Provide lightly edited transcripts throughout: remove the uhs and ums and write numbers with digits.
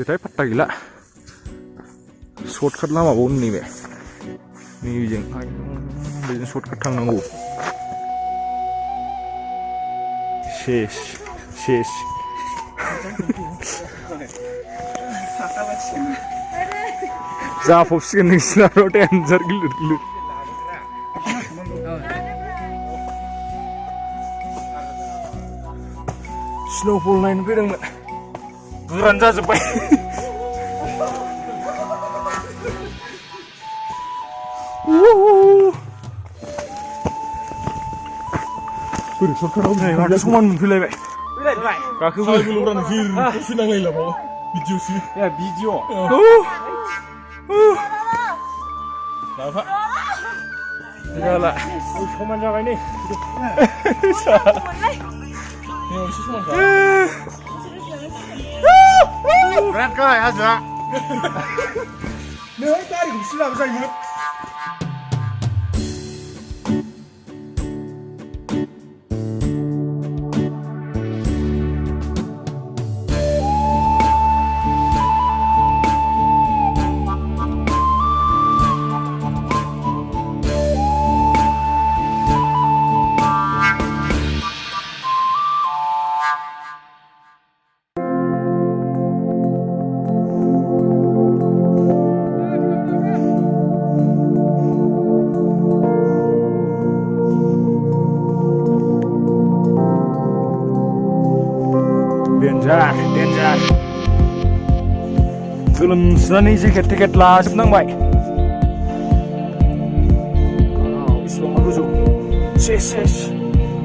थाय पात्ता गैला सर्टकाट लामाबाव नैबे नैबेजों बेजों सर्टकाट थांनांगौ शेष जाफबसिगोन नोंसिनाथ' डेन्जार गिलिर गिलिर स्नोफल नायनो फैदोंमोन गोरान जाजोब्बाय बोरै सर्टकाटआव माथो समान मोनफैलायबाय गाखोबाय फैनांलायला बाव भिडिअसो भिडिअ लाफा जाला समान जाबाय नै एसे समान बेराद गाहाय हाजोआ नै गारिखौ सिलाबो जायोमोन Danger. Goलोमनानै जेकेट टेकेट लाजोबनांबाय बेसेबांबा गोजौ सेस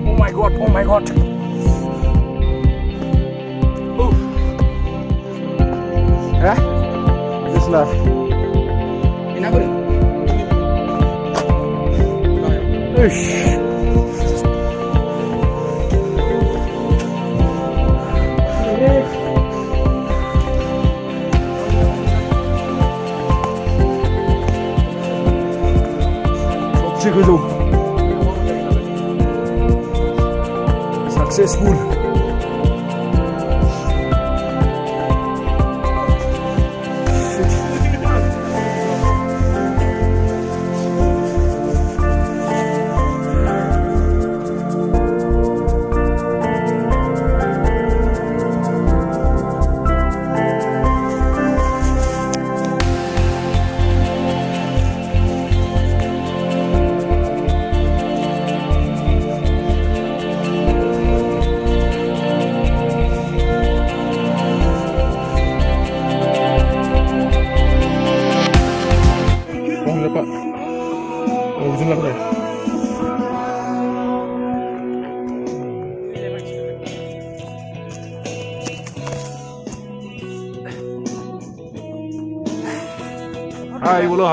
Oh my god Bismillah Enak boleh goजौ successful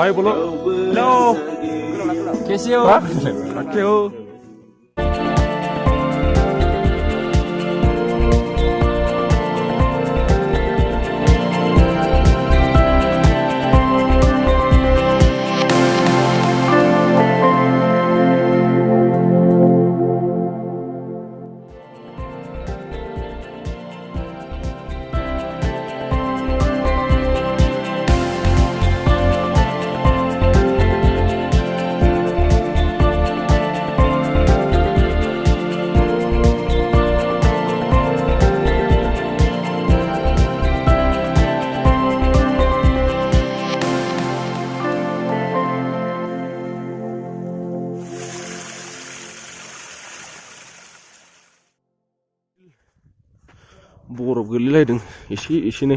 Hai bolo. Hello. कैसे हो? अच्छे हो? बरफ गोलैलायदों एसेनो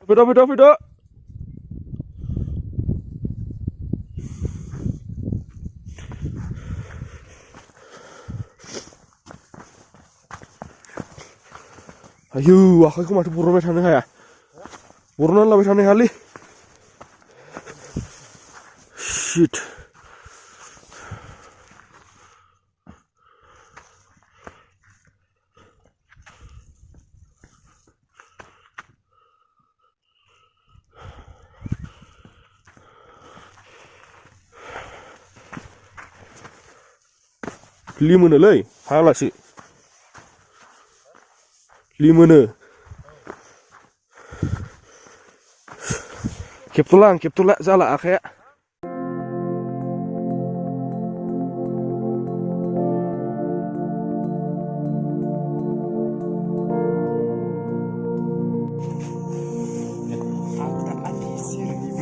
फैद' आयौ आखाइखौ माथो बरनबाय थानो हाया बरननानै लाबाय थानो हायालै शिट लिमोनोलै हालासि लिमोनो खेबथ'ला जाला आखाया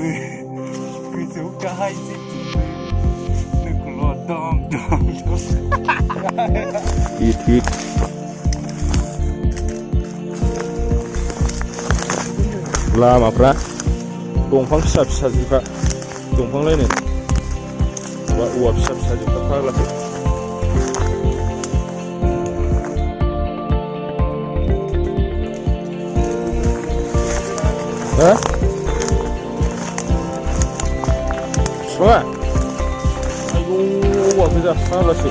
गोजौ गाहाय जेथिंबो नोंखौल' दं हिट लामाफ्रा दंफां फिसा जोबखा दंफांलायनो माबा औवा फिसा जोबखा फाग्लासो हा बिफाङा आयौ औवा गोजा फाग्लासो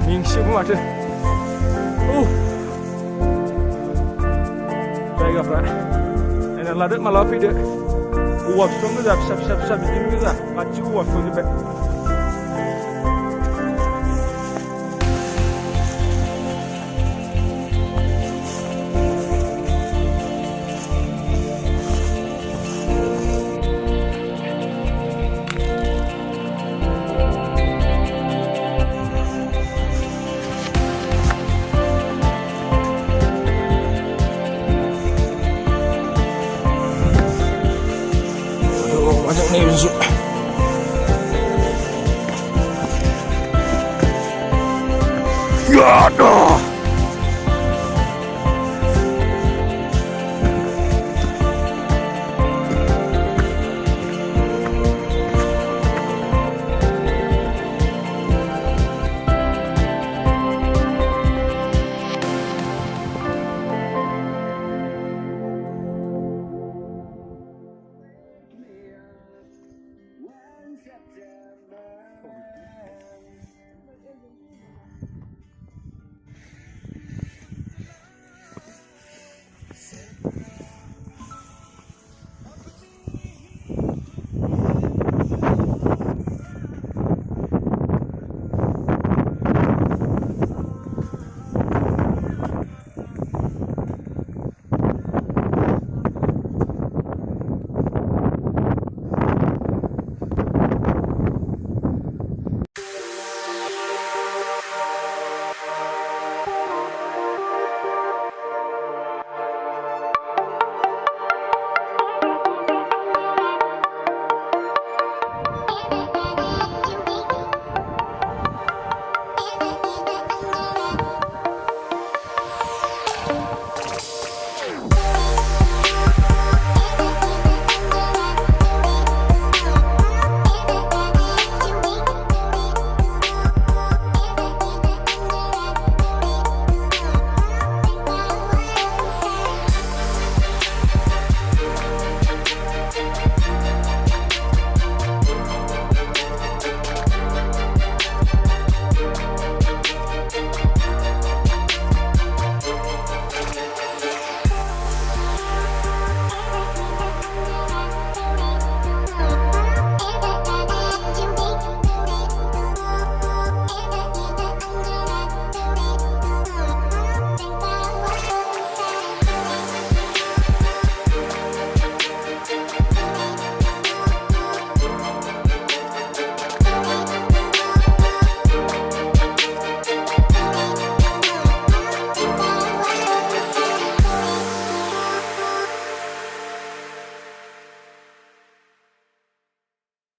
मेंसिगौ माथो जायगाफ्रा नायना लादो मालाबा फैदो औवा बिफां गोजा फिसा बिदिनो गोजा गासिबो औवा बिफां जोब्बाय